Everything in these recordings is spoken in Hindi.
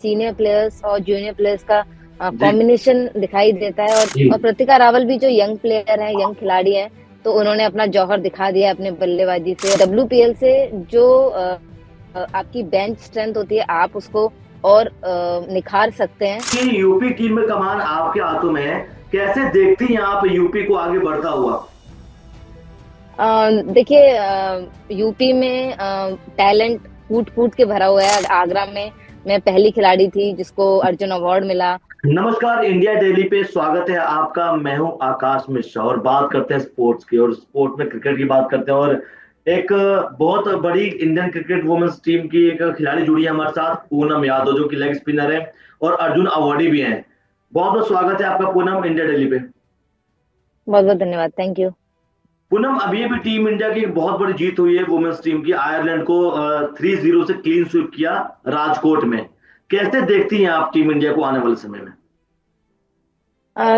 सीनियर प्लेयर्स और जूनियर प्लेयर्स का जी, कॉम्बिनेशन दिखाई देता है। और जी, प्रतिका रावल भी जो यंग प्लेयर है, यंग खिलाड़ी है, तो उन्होंने अपना जौहर दिखा दिया अपने बल्लेबाजी से। डब्ल्यूपीएल से जो आपकी बेंच स्ट्रेंथ होती है, आप उसको और निखार सकते हैं। कि यूपी टीम में कमान आपके हाथों में है, कैसे देखती हैं आप यूपी को आगे बढ़ता हुआ? देखिए, यूपी में टैलेंट कूट कूट के भरा हुआ है। आगरा में मैं पहली खिलाड़ी थी जिसको अर्जुन अवार्ड मिला। नमस्कार, इंडिया डेली पे स्वागत है आपका। मैं हूं आकाश मिश्रा और बात करते हैं स्पोर्ट्स की, और स्पोर्ट में क्रिकेट की बात करते हैं। और एक बहुत बड़ी इंडियन क्रिकेट वुमेन्स टीम की एक खिलाड़ी जुड़ी है हमारे साथ, पूनम यादव, जो कि लेग स्पिनर है और अर्जुन अवार्डी भी हैं। बहुत बहुत स्वागत है आपका पूनम, इंडिया डेली पे। बहुत बहुत धन्यवाद, थैंक यू। पूनम, अभी भी टीम इंडिया की एक बहुत बड़ी जीत हुई है वुमेन्स टीम की, आयरलैंड को 3-0 से क्लीन स्वीप किया राजकोट में। कैसे देखती हैं आप टीम इंडिया को आने वाले समय में?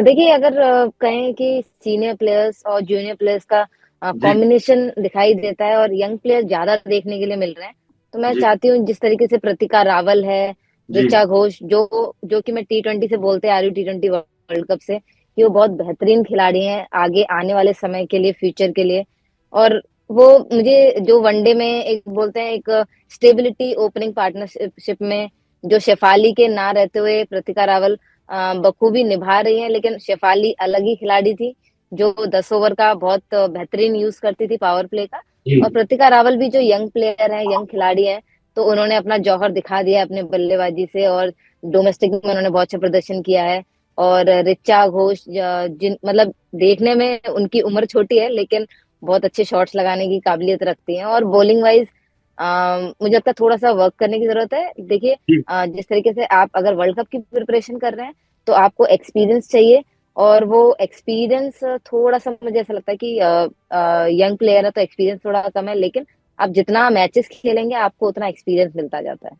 देखिए, अगर कहें कि सीनियर प्लेयर्स और जूनियर प्लेयर्स का जी, कॉम्बिनेशन दिखाई देता है और यंग प्लेयर ज्यादा देखने के लिए मिल रहे हैं, तो मैं जी, चाहती हूँ जिस तरीके से प्रतिका रावल है, जी, ऋचा घोष, जो जो कि मैं T20 से बोलते आ रही हूँ, T20 वर्ल्ड कप से, कि वो बहुत बेहतरीन खिलाड़ी हैं आगे आने वाले समय के लिए, फ्यूचर के लिए। और वो मुझे जो वनडे में एक बोलते हैं, एक स्टेबिलिटी ओपनिंग पार्टनरशिप में जो शेफाली के ना रहते हुए प्रतिका रावल बखूबी निभा रही हैं। लेकिन शेफाली अलग ही खिलाड़ी थी, जो 10 ओवर का बहुत बेहतरीन यूज करती थी, पावर प्ले का। जी। और प्रतिका रावल भी जो यंग प्लेयर है, यंग खिलाड़ी है, तो उन्होंने अपना जौहर दिखा दिया अपने बल्लेबाजी से। और डोमेस्टिक में उन्होंने बहुत अच्छा प्रदर्शन किया है। और ऋचा घोष, जिन मतलब देखने में उनकी उम्र छोटी है, लेकिन बहुत अच्छे शॉट्स लगाने की काबिलियत रखती हैं। और बॉलिंग वाइज मुझे लगता है थोड़ा सा वर्क करने की जरूरत है। देखिए, जी, जिस तरीके से आप अगर वर्ल्ड कप की प्रिपरेशन कर रहे हैं, तो आपको एक्सपीरियंस चाहिए। और वो एक्सपीरियंस थोड़ा सा मुझे ऐसा लगता है कि यंग प्लेयर है तो एक्सपीरियंस थोड़ा कम है, लेकिन आप जितना मैचेस खेलेंगे आपको उतना एक्सपीरियंस मिलता जाता है।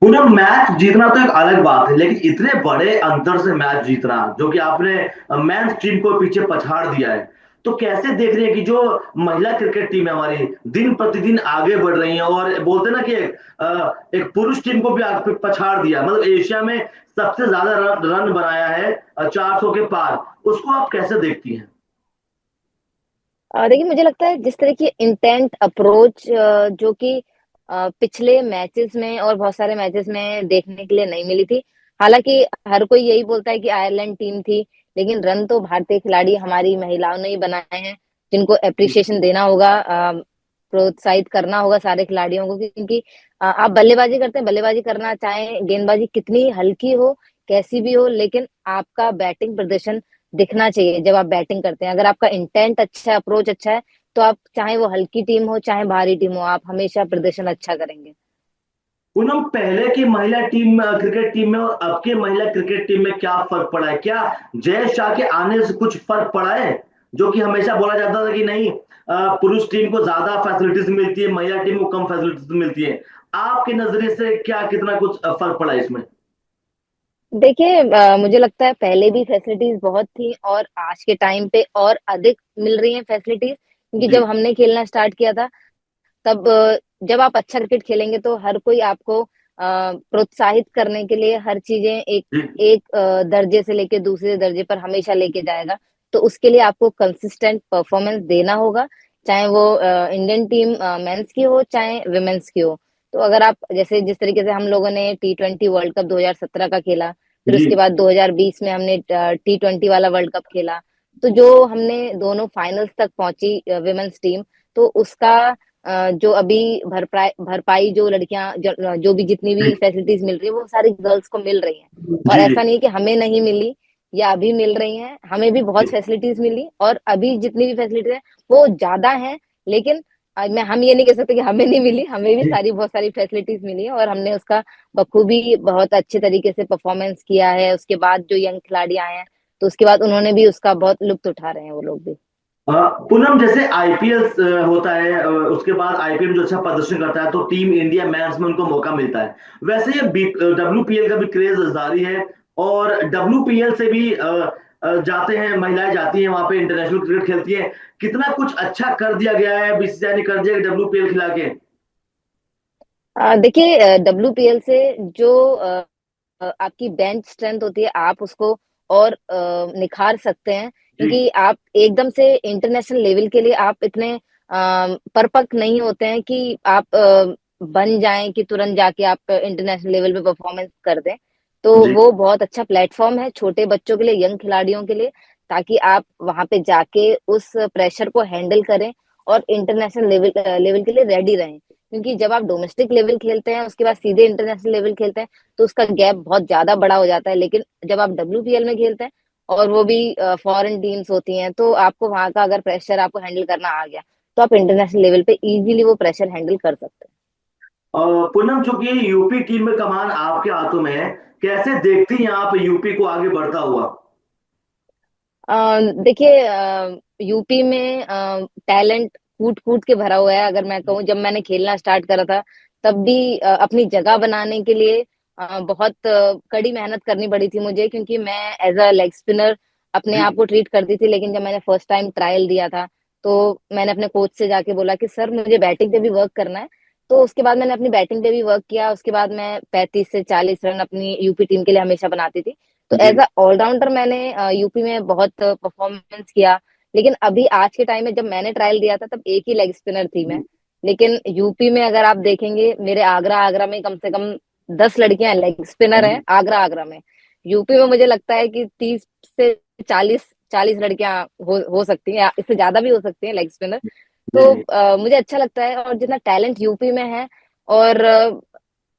पूनम, मैच जीतना तो एक अलग बात है, लेकिन इतने बड़े अंतर से मैच जीतना, जो कि आपने मेंस टीम को पीछे पछाड़ दिया है, तो कैसे देख रही है कि जो महिला क्रिकेट टीम है हमारी, दिन प्रतिदिन आगे बढ़ रही है, और बोलते हैं ना कि एक पुरुष टीम को भी आगे पछाड़ दिया, मतलब एशिया में सबसे ज्यादा रन बनाया है, 400 के पार। उसको आप कैसे देखती हैं? देखिए, मुझे लगता है जिस तरह की इंटेंट अप्रोच जो कि पिछले मैचेस में और बहुत सारे मैचेस में देखने के लिए नहीं मिली थी। हालांकि हर कोई यही बोलता है कि आयरलैंड टीम थी, लेकिन रन तो भारतीय खिलाड़ी हमारी महिलाओं ने ही बनाए हैं, जिनको अप्रिसिएशन देना होगा, प्रोत्साहित करना होगा सारे खिलाड़ियों को। क्योंकि आप बल्लेबाजी करते हैं, बल्लेबाजी करना चाहे गेंदबाजी कितनी हल्की हो, कैसी भी हो, लेकिन आपका बैटिंग प्रदर्शन दिखना चाहिए जब आप बैटिंग करते हैं। अगर आपका इंटेंट अच्छा है, अप्रोच अच्छा है, तो आप चाहे वो हल्की टीम हो चाहे भारी टीम हो, आप हमेशा प्रदर्शन अच्छा करेंगे। पूनम, पहले की महिला टीम, क्रिकेट टीम में और अब के महिला क्रिकेट टीम में क्या फर्क पड़ा है? क्या जय शाह के आने से कुछ फर्क पड़ा है? जो कि हमेशा बोला जाता था कि नहीं, पुरुष टीम को ज्यादा फैसिलिटीज मिलती है, महिला टीम को कम फैसिलिटीज मिलती है। आपके नजरिए से क्या कितना कुछ फर्क पड़ा है इसमें? देखिए, मुझे लगता है पहले भी फैसिलिटीज बहुत थी और आज के टाइम पे और अधिक मिल रही हैं फैसिलिटीज। क्योंकि जी, जब हमने खेलना स्टार्ट किया था, तब जब आप अच्छा क्रिकेट खेलेंगे तो हर कोई आपको प्रोत्साहित करने के लिए हर चीजें एक जी, एक दर्जे से लेके दूसरे दर्जे पर हमेशा लेके जाएगा। तो उसके लिए आपको कंसिस्टेंट परफॉर्मेंस देना होगा, चाहे वो इंडियन टीम मेंस की हो चाहे विमेंस की हो। तो अगर आप जैसे जिस तरीके से हम लोगों ने T20 वर्ल्ड कप 2017 का खेला, फिर जी, उसके बाद 2020 में हमने T20 वाला वर्ल्ड कप खेला, तो जो हमने दोनों फाइनल्स तक पहुंची विमेंस टीम, तो उसका जो अभी भरपाई भरपाई जो लड़कियां जो भी जितनी भी फैसिलिटीज मिल रही है, वो सारी गर्ल्स को मिल रही हैं। और जी, ऐसा नहीं है कि हमें नहीं मिली या अभी मिल रही हैं, हमें भी बहुत जी। फैसिलिटीज मिली और अभी जितनी भी फैसिलिटीज है वो ज्यादा है। लेकिन मैं हम ये नहीं कह सकते कि हमें नहीं मिली, हमें भी जी। सारी बहुत सारी फैसिलिटीज मिली है और हमने उसका बखूबी बहुत अच्छे तरीके से परफॉर्मेंस किया है। उसके बाद जो यंग खिलाड़ी आए हैं, तो उसके बाद उन्होंने भी उसका बहुत लुत्फ उठा रहे हैं वो लोग भी। पूनम, जैसे आईपीएल होता है, उसके बाद आईपीएल में जो अच्छा प्रदर्शन करता है तो टीम इंडिया मैच में उनको मौका मिलता है। वैसे ये डब्ल्यूपीएल का भी क्रेज जारी है, और डब्ल्यूपीएल से भी जाते हैं, महिलाएं जाती हैं वहां पे, इंटरनेशनल क्रिकेट खेलती हैं। कितना कुछ अच्छा कर दिया गया है बीसीसीआई ने, कर दिया डब्ल्यूपीएल खिला के। देखिए, WPL से जो आपकी बेंच स्ट्रेंथ होती है, आप उसको और निखार सकते हैं, जी। क्योंकि आप एकदम से इंटरनेशनल लेवल के लिए आप इतने परिपक्व नहीं होते हैं कि आप बन जाएं कि तुरंत जाके आप इंटरनेशनल लेवल पे परफॉर्मेंस कर दें। तो जी। वो बहुत अच्छा प्लेटफॉर्म है छोटे बच्चों के लिए, यंग खिलाड़ियों के लिए, ताकि आप वहां पे जाके उस प्रेशर को हैंडल करें और इंटरनेशनल लेवल लेवल के लिए रेडी रहें। क्योंकि जब आप डोमेस्टिक लेवल खेलते हैं उसके बाद सीधे इंटरनेशनल लेवल खेलते हैं तो उसका गैप बहुत ज्यादा बड़ा हो जाता है। लेकिन जब आप WPL में खेलते हैं और वो भी फॉरेन टीम्स होती हैं, तो आपको वहां का अगर प्रेशर आपको हैंडल करना आ गया तो आप इंटरनेशनल लेवल पे इजीली वो प्रेशर हैंडल कर सकते पूनम, चूंकि यूपी टीम में कमान आपके हाथों में है, कैसे देखती हैं आप यूपी को आगे बढ़ता हुआ? देखिए, यूपी में टैलेंट कूट कूट के भरा हुआ है। अगर मैं कहूँ, जब मैंने खेलना स्टार्ट करा था तब भी अपनी जगह बनाने के लिए बहुत कड़ी मेहनत करनी पड़ी थी मुझे, क्योंकि मैं एज अ लेग स्पिनर अपने जी। आप को ट्रीट करती थी। लेकिन जब मैंने फर्स्ट टाइम ट्रायल दिया था तो मैंने अपने कोच से जाके बोला कि सर मुझे बैटिंग पे भी वर्क करना है। तो उसके बाद मैंने अपनी बैटिंग पे भी वर्क किया। उसके बाद मैं 35 से 40 रन अपनी यूपी टीम के लिए हमेशा बनाती थी। तो जी। एज अ ऑलराउंडर मैंने यूपी में बहुत परफॉर्मेंस किया। लेकिन अभी आज के टाइम में जब मैंने ट्रायल दिया था तब एक ही लेग स्पिनर थी मैं। लेकिन यूपी में अगर आप देखेंगे, मेरे आगरा आगरा में कम से कम 10 लड़कियां लेग स्पिनर हैं, जी। आगरा आगरा में। यूपी में मुझे लगता है कि 30 से 40 40 लड़कियां हो सकती हैं, या इससे ज्यादा भी हो सकती हैं लेग स्पिनर। जी। तो जी। मुझे अच्छा लगता है, और जितना टैलेंट यूपी में है, और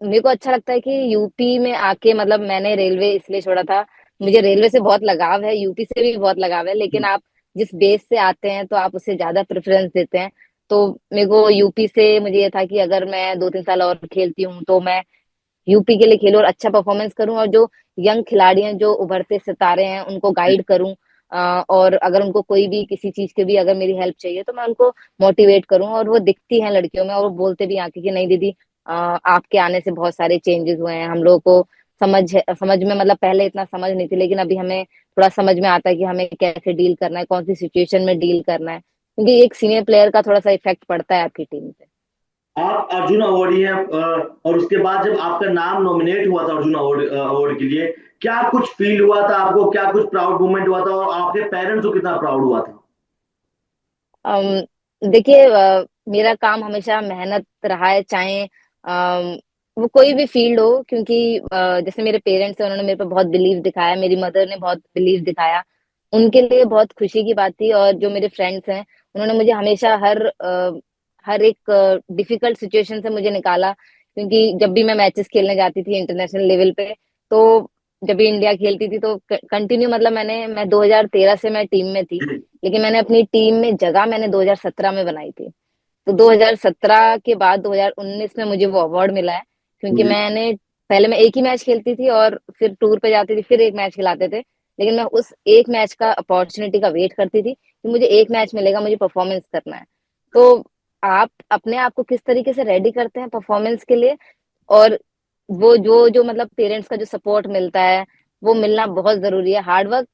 मेरे को अच्छा लगता है कि यूपी में आके, मतलब मैंने रेलवे इसलिए छोड़ा था, मुझे रेलवे से बहुत लगाव है, यूपी से भी बहुत लगाव है। लेकिन आप जिस बेस से आते हैं तो आप उसे ज्यादा प्रेफरेंस देते हैं। तो मेरे को यूपी से मुझे ये था कि अगर मैं 2-3 साल और खेलती हूँ तो मैं यूपी के लिए खेलूं और अच्छा परफॉर्मेंस करूं, और जो यंग खिलाड़ी हैं, जो उभरते सितारे हैं, उनको गाइड करूं। और अगर उनको कोई भी किसी चीज के भी अगर मेरी हेल्प चाहिए तो मैं उनको मोटिवेट करूं। और वो दिखती हैं लड़कियों में, और वो बोलते भी आके कि नहीं दीदी, आपके आने से बहुत सारे चेंजेस हुए हैं, हम लोगों को समझ में, मतलब पहले इतना समझ नहीं थी लेकिन अभी हमें थोड़ा समझ में आता है कि हमें कैसे डील करना है, कौन सी सिचुएशन में डील करना है, क्योंकि एक सीनियर प्लेयर का थोड़ा सा इफेक्ट पड़ता है आपकी टीम पे। आप अर्जुन अवार्डी हैं, और उसके बाद जब आपका नाम नॉमिनेट हुआ था अर्जुन अवार्ड अवार्ड के लिए, क्या कुछ फील हुआ था आपको? क्या कुछ प्राउड मोमेंट हुआ था, और आपके पेरेंट्स को कितना प्राउड हुआ था? देखिए, मेरा काम हमेशा मेहनत रहा है, चाहे वो कोई भी फील्ड हो। क्योंकि जैसे मेरे पेरेंट्स हैं, उन्होंने मेरे पे बहुत बिलीव दिखाया, मेरी मदर ने बहुत बिलीव दिखाया, उनके लिए बहुत खुशी की बात थी। और जो मेरे फ्रेंड्स हैं, उन्होंने मुझे हमेशा हर एक डिफिकल्ट सिचुएशन से मुझे निकाला। क्योंकि जब भी मैं मैचेस खेलने जाती थी इंटरनेशनल लेवल पे, तो जब भी इंडिया खेलती थी तो कंटिन्यू, मतलब मैं 2013 से मैं टीम में थी। जी। लेकिन मैंने अपनी टीम में जगह मैंने 2017 में बनाई थी। तो 2017 के बाद 2019 में मुझे वो अवार्ड मिला है। क्योंकि जी। मैंने पहले मैं एक ही मैच खेलती थी और फिर टूर पे जाती थी, फिर एक मैच खिलाते थे। लेकिन मैं उस एक मैच का अपॉर्चुनिटी का वेट करती थी कि मुझे एक मैच मिलेगा, मुझे परफॉर्मेंस करना है। तो आप अपने आप को किस तरीके से रेडी करते हैं परफॉर्मेंस के लिए, और वो जो जो मतलब पेरेंट्स का जो सपोर्ट मिलता है, वो मिलना बहुत जरूरी है। हार्डवर्क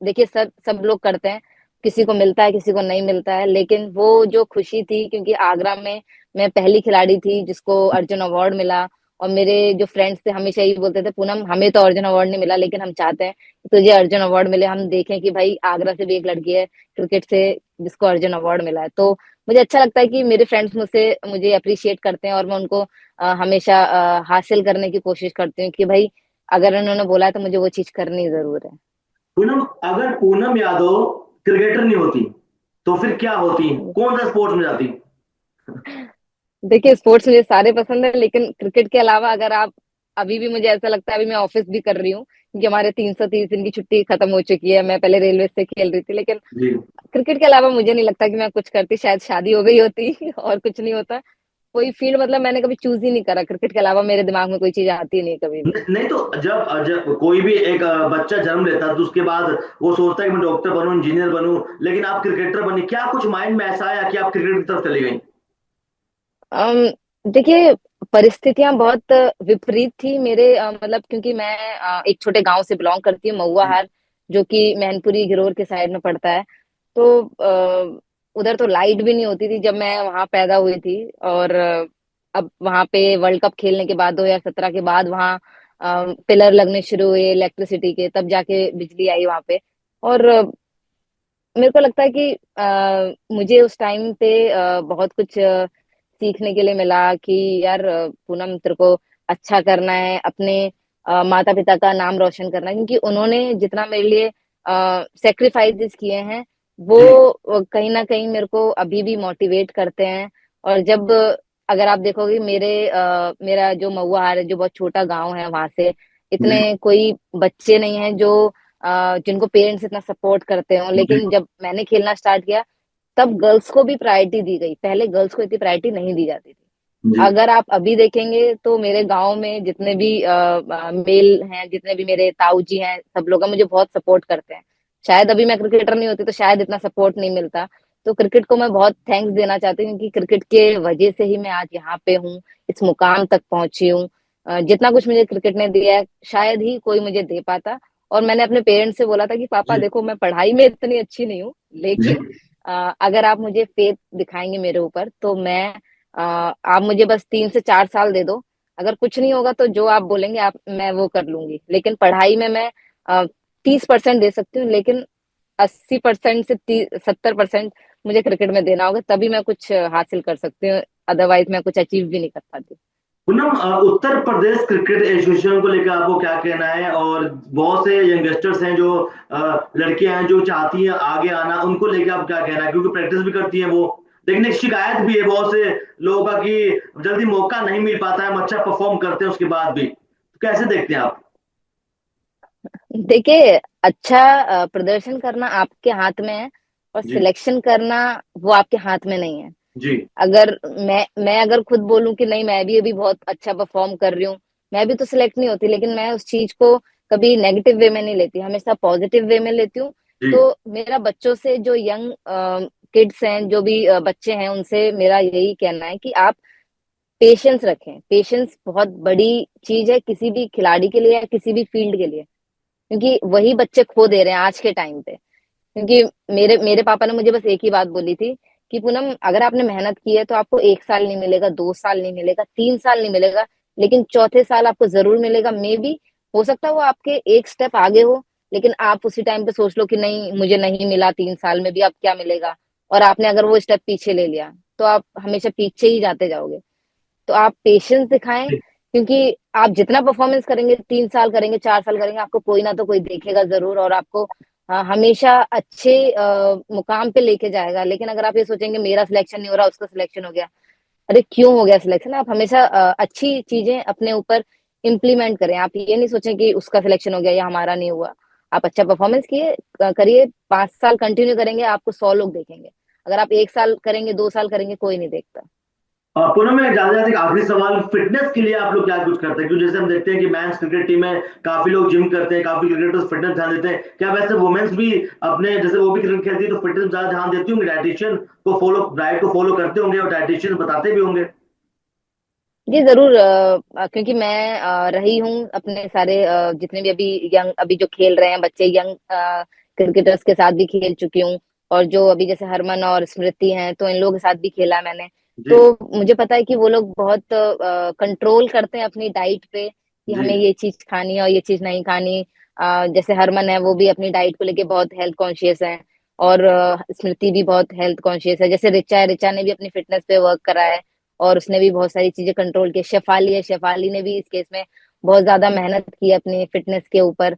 देखिए सब सब लोग करते हैं, किसी को मिलता है किसी को नहीं मिलता है। लेकिन वो जो खुशी थी, क्योंकि आगरा में मैं पहली खिलाड़ी थी जिसको अर्जुन अवार्ड मिला, और मेरे जो फ्रेंड्स थे हमेशा यही बोलते थे, पूनम हमें तो अर्जुन अवार्ड नहीं मिला लेकिन हम चाहते हैं कि तुझे अर्जुन अवार्ड मिले, हम देखें कि भाई आगरा से भी एक लड़की है क्रिकेट से जिसको अर्जुन अवार्ड मिला है। तो मुझे अच्छा लगता है कि मेरे फ्रेंड्स मुझे अप्रिशिएट करते हैं, और मैं उनको हमेशा हासिल करने की कोशिश करती हूँ कि भाई अगर उन्होंने बोला है तो मुझे वो चीज करनी जरूर पूनम, अगर पूनम यादव क्रिकेटर नहीं होती तो फिर क्या होती? है। कौन सा स्पोर्ट्स में जाती? देखिए, स्पोर्ट्स मुझे सारे पसंद है, लेकिन क्रिकेट के अलावा अगर आप, अभी भी मुझे ऐसा लगता है, अभी मैं ऑफिस भी कर रही हूँ क्योंकि हमारे 330 दिन की छुट्टी खत्म हो चुकी है। मैं पहले रेलवे से खेल रही थी, लेकिन जी। क्रिकेट के अलावा मुझे नहीं लगता कि मैं कुछ करती, शायद शादी हो गई होती और कुछ नहीं होता। कोई फील्ड, मतलब मैंने कभी चूज ही नहीं करा, क्रिकेट के अलावा मेरे दिमाग में कोई चीज आती नहीं कभी भी। नहीं तो जब कोई भी एक बच्चा जन्म लेता है तो उसके बाद वो सोचता है कि मैं डॉक्टर बनूं, इंजीनियर बनूं, लेकिन आप क्रिकेटर बनी, क्या कुछ माइंड में ऐसा आया कि आप क्रिकेट की तरफ चली गई? देखिए, परिस्थितियां बहुत विपरीत थी मेरे, मतलब क्योंकि मैं एक छोटे गांव से बिलोंग करती हूँ, महुआहार, जो कि मैनपुरी घिरोर के साइड में पड़ता है। तो उधर तो लाइट भी नहीं होती थी जब मैं वहां पैदा हुई थी। और अब वहां पे वर्ल्ड कप खेलने के बाद 2017 के बाद वहां पिलर लगने शुरू हुए इलेक्ट्रिसिटी के, तब जाके बिजली आई वहां पे। और मेरे को लगता है कि मुझे उस टाइम पे बहुत कुछ सीखने के लिए मिला कि यार पूनम, तेरे को अच्छा करना है, अपने माता पिता का नाम रोशन करना है, क्योंकि उन्होंने जितना मेरे लिए सेक्रीफाइसेस किए हैं वो जी कहीं ना कहीं मेरे को अभी भी मोटिवेट करते हैं। और जब अगर आप देखोगे मेरा जो महुआहार है, जो बहुत छोटा गांव है, वहां से जी इतने कोई बच्चे नहीं हैं जो जिनको पेरेंट्स इतना सपोर्ट करते हो। जी लेकिन जब मैंने खेलना स्टार्ट किया तब गर्ल्स को भी प्रायोरिटी दी गई, पहले गर्ल्स को इतनी प्रायोरिटी नहीं दी जाती थी। जी अगर आप अभी देखेंगे तो मेरे गांव में जितने भी मेल हैं, जितने भी मेरे ताऊ जी हैं, सब लोग मुझे बहुत सपोर्ट करते हैं। शायद अभी मैं क्रिकेटर नहीं होती तो शायद इतना सपोर्ट नहीं मिलता। तो क्रिकेट को मैं बहुत थैंक्स देना चाहती हूँ, क्योंकि क्रिकेट के वजह से ही मैं आज यहाँ पे हूँ, इस मुकाम तक पहुंची हूँ। जितना कुछ मुझे क्रिकेट ने दिया है शायद ही कोई मुझे दे पाता। और मैंने अपने पेरेंट्स से बोला था कि पापा जी देखो, मैं पढ़ाई में इतनी अच्छी नहीं हूँ, जी लेकिन अगर आप मुझे फेथ दिखाएंगे मेरे ऊपर तो आप मुझे बस 3 से 4 साल दे दो। अगर कुछ नहीं होगा तो जो आप बोलेंगे आप मैं वो कर लूंगी, लेकिन पढ़ाई में मैं 30% दे सकती हूँ, लेकिन 80% से 70% मुझे क्रिकेट में देना होगा, तभी मैं कुछ हासिल कर सकती हूँ। अदरवाइज मैं कुछ अचीव भी नहीं कर पाती। पूनम, उत्तर प्रदेश क्रिकेट एसोसिएशन को लेकर आपको क्या कहना है? और बहुत से यंगस्टर्स हैं जो लड़कियां हैं जो चाहती हैं आगे आना, उनको लेकर आप क्या कहना है? क्योंकि प्रैक्टिस भी करती हैं वो, लेकिन एक शिकायत भी है बहुत से लोगों का कि जल्दी मौका नहीं मिल पाता है, हम अच्छा परफॉर्म करते हैं उसके बाद भी। तो कैसे देखते हैं आप? देखिए, अच्छा प्रदर्शन करना आपके हाथ में है, और जी सिलेक्शन करना वो आपके हाथ में नहीं है। जी अगर मैं अगर खुद बोलूं कि नहीं, मैं भी अभी बहुत अच्छा परफॉर्म कर रही हूँ, मैं भी तो सिलेक्ट नहीं होती। लेकिन मैं उस चीज को कभी नेगेटिव वे में नहीं लेती, हमेशा पॉजिटिव वे में लेती हूँ। जी तो मेरा बच्चों से, जो यंग किड्स हैं, जो भी बच्चे हैं, उनसे मेरा यही कहना है कि आप पेशेंस रखें। पेशेंस बहुत बड़ी चीज है किसी भी खिलाड़ी के लिए या किसी भी फील्ड के लिए, क्योंकि वही बच्चे खो दे रहे हैं आज के टाइम पे। क्योंकि मेरे मेरे पापा ने मुझे बस एक ही बात बोली थी कि पूनम, अगर आपने मेहनत की है तो आपको 1 साल नहीं मिलेगा, 2 साल नहीं मिलेगा, 3 साल नहीं मिलेगा, लेकिन चौथे साल आपको जरूर मिलेगा। मे बी हो सकता है वो आपके एक स्टेप आगे हो, लेकिन आप उसी टाइम पे सोच लो कि नहीं, मुझे नहीं मिला 3 साल में भी, अब क्या मिलेगा। और आपने अगर वो स्टेप पीछे ले लिया तो आप हमेशा पीछे ही जाते जाओगे। तो आप पेशेंस दिखाएं, जी क्योंकि आप जितना परफॉर्मेंस करेंगे, 3 साल करेंगे, 4 साल करेंगे, आपको कोई ना तो कोई देखेगा जरूर, और आपको हमेशा अच्छे मुकाम पे लेके जाएगा। लेकिन अगर आप ये सोचेंगे मेरा सिलेक्शन नहीं हो रहा, उसका सिलेक्शन हो गया, अरे क्यों हो गया सिलेक्शन? आप हमेशा अच्छी चीजें अपने ऊपर इम्प्लीमेंट करें। आप ये नहीं सोचें कि उसका सिलेक्शन हो गया या हमारा नहीं हुआ। आप अच्छा परफॉर्मेंस करिए, 5 साल कंटिन्यू करेंगे, आपको 100 लोग देखेंगे। अगर आप 1 साल करेंगे, 2 साल करेंगे, कोई नहीं देखता। पूनम, में ज्यादा ज्यादा एक आखिरी सवाल, फिटनेस के लिए आप लोग क्या कुछ करते हैं? क्योंकि जैसे हम देखते हैं कि मेंस क्रिकेट टीम में काफी लोग जिम करते हैं, काफी क्रिकेटर्स फिटनेस ध्यान देते हैं, क्या वैसे वुमेन्स भी अपने, जैसे वो भी क्रिकेट खेलती है तो फिटनेस ज्यादा ध्यान देती होंगी, डाइटिशियन को फॉलो, डाइट को फॉलो करते होंगे और डाइटिशियन बताते भी होंगे? जी जरूर, क्योंकि मैं रही हूँ अपने सारे जितने भी अभी जो खेल रहे हैं बच्चे, यंग क्रिकेटर्स के साथ भी खेल चुकी हूँ। और जो अभी जैसे हरमन और स्मृति हैं, तो इन लोगों के साथ भी खेला है मैंने। जी तो मुझे पता है कि वो लोग बहुत कंट्रोल करते हैं अपनी डाइट पे, कि जी हमें ये चीज खानी है और ये चीज नहीं खानी। जैसे हरमन है, वो भी अपनी डाइट को लेके बहुत हेल्थ कॉन्शियस है। और स्मृति भी बहुत हेल्थ कॉन्शियस है। जैसे रिचा है, रिचा ने भी अपनी फिटनेस पे वर्क करा है, और उसने भी बहुत सारी चीजें कंट्रोल की। शेफाली है, शेफाली ने भी इस केस में बहुत ज्यादा मेहनत की है अपनी फिटनेस के ऊपर।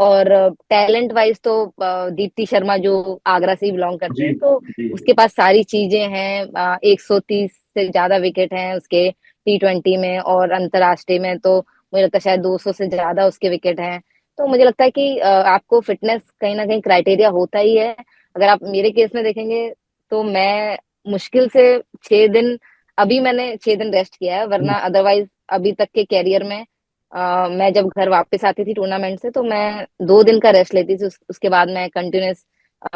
और टैलेंट वाइज तो दीप्ति शर्मा, जो आगरा से ही बिलोंग करती जी है, तो जी उसके पास सारी चीजें हैं। 130 से ज्यादा विकेट हैं उसके T20 में, और अंतर्राष्ट्रीय में तो मुझे लगता है शायद 200 से ज्यादा उसके विकेट हैं। तो मुझे लगता है कि आपको फिटनेस कहीं ना कहीं क्राइटेरिया होता ही है। अगर आप मेरे केस में देखेंगे तो मैं मुश्किल से 6 दिन, अभी मैंने 6 दिन रेस्ट किया है, वरना अदरवाइज अभी तक के कैरियर में मैं जब घर वापस आती थी टूर्नामेंट से तो मैं 2 दिन का रेस्ट लेती थी। उसके बाद मैं कंटिन्यूस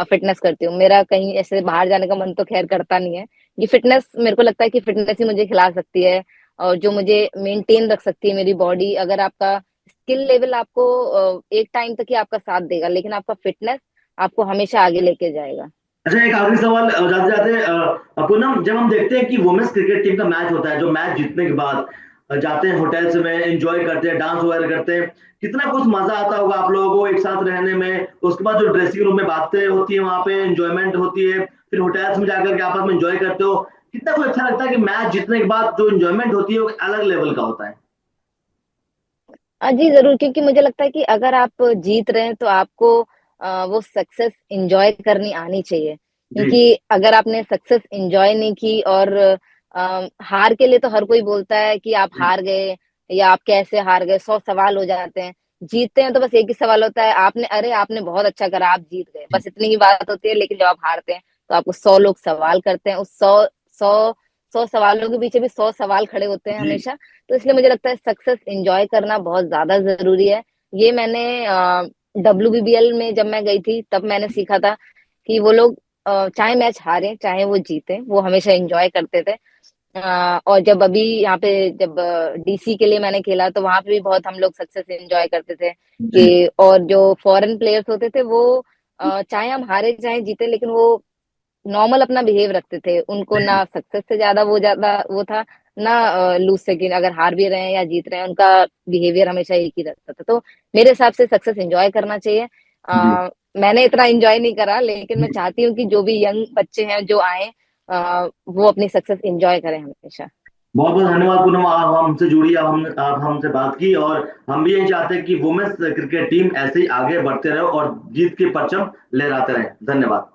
फिटनेस करती हूँ। मेरा कहीं ऐसे बाहर जाने का मन तो खैर करता नहीं है। ये फिटनेस, मेरे को लगता है कि फिटनेस ही मुझे खिला सकती है, और जो मुझे मेंटेन रख सकती है मेरी बॉडी। अगर आपका स्किल लेवल आपको एक टाइम तक ही आपका साथ देगा, लेकिन आपका फिटनेस आपको हमेशा आगे लेके जाएगा। अच्छा, एक आखिरी सवाल जाते जाते, पूनम, जब हम देखते हैं कि वुमेन्स क्रिकेट टीम का मैच होता है, जो मैच जीतने के बाद जाते हैं होटल्स में, एंजॉय करते हैं, डांस वगैरह करते हैं, कितना कुछ मजा आता होगा आप लोगों को एक साथ रहने में। उसके बाद जो ड्रेसिंग रूम में बातें होती है, वहां पे एंजॉयमेंट होती है, फिर होटल्स में जाकर के आपस में एंजॉय करते हो, कितना कुछ अच्छा लगता है कि मैच जीतने के बाद जो एंजॉयमेंट होती है वो अलग लेवल का होता है। जी जरूर, क्योंकि मुझे लगता है कि अगर आप जीत रहे हैं तो आपको वो सक्सेस एंजॉय करनी आनी चाहिए, जी। क्योंकि अगर आपने सक्सेस एंजॉय नहीं की और हार के लिए तो हर कोई बोलता है कि आप जी। हार गए या आप कैसे हार गए, 100 सवाल हो जाते हैं। जीतते हैं तो बस एक ही सवाल होता है, आपने अरे आपने बहुत अच्छा करा, आप जीत गए, जी। बस इतनी ही बात होती है। लेकिन जब आप हारते हैं तो आपको 100 लोग सवाल करते हैं, उस सौ 100 सवालों के पीछे भी 100 सवाल खड़े होते हैं जी। हमेशा। तो इसलिए मुझे लगता है सक्सेस एंजॉय करना बहुत ज्यादा जरूरी है। ये मैंने WBBL में जब मैं गई थी तब मैंने सीखा था कि वो लोग चाहे मैच हारे चाहे वो जीते, वो हमेशा एंजॉय करते थे। और जब अभी यहाँ पे जब DC के लिए मैंने खेला तो वहां पे भी बहुत हम लोग सक्सेस एंजॉय करते थे जी। कि, और जो फॉरेन प्लेयर्स होते थे वो चाहे हम हारे चाहे जीते लेकिन वो नॉर्मल अपना बिहेव रखते थे। उनको ना सक्सेस से ज्यादा वो था, ना लूज से कि अगर हार भी रहे हैं या जीत रहे हैं, उनका बिहेवियर हमेशा एक ही रहता था। तो मेरे हिसाब से सक्सेस एंजॉय करना चाहिए। जी। मैंने इतना एंजॉय नहीं करा, लेकिन मैं जी। चाहती हूँ कि जो भी यंग बच्चे हैं जो आए वो अपनी सक्सेस एंजॉय करें हमेशा। बहुत बहुत धन्यवाद पूनम, आप हमसे जुड़ी, आप हमसे बात की, और हम भी यही चाहते हैं कि वुमेन्स क्रिकेट टीम ऐसे ही आगे बढ़ते रहे और जीत के परचम लहराते रहे। धन्यवाद।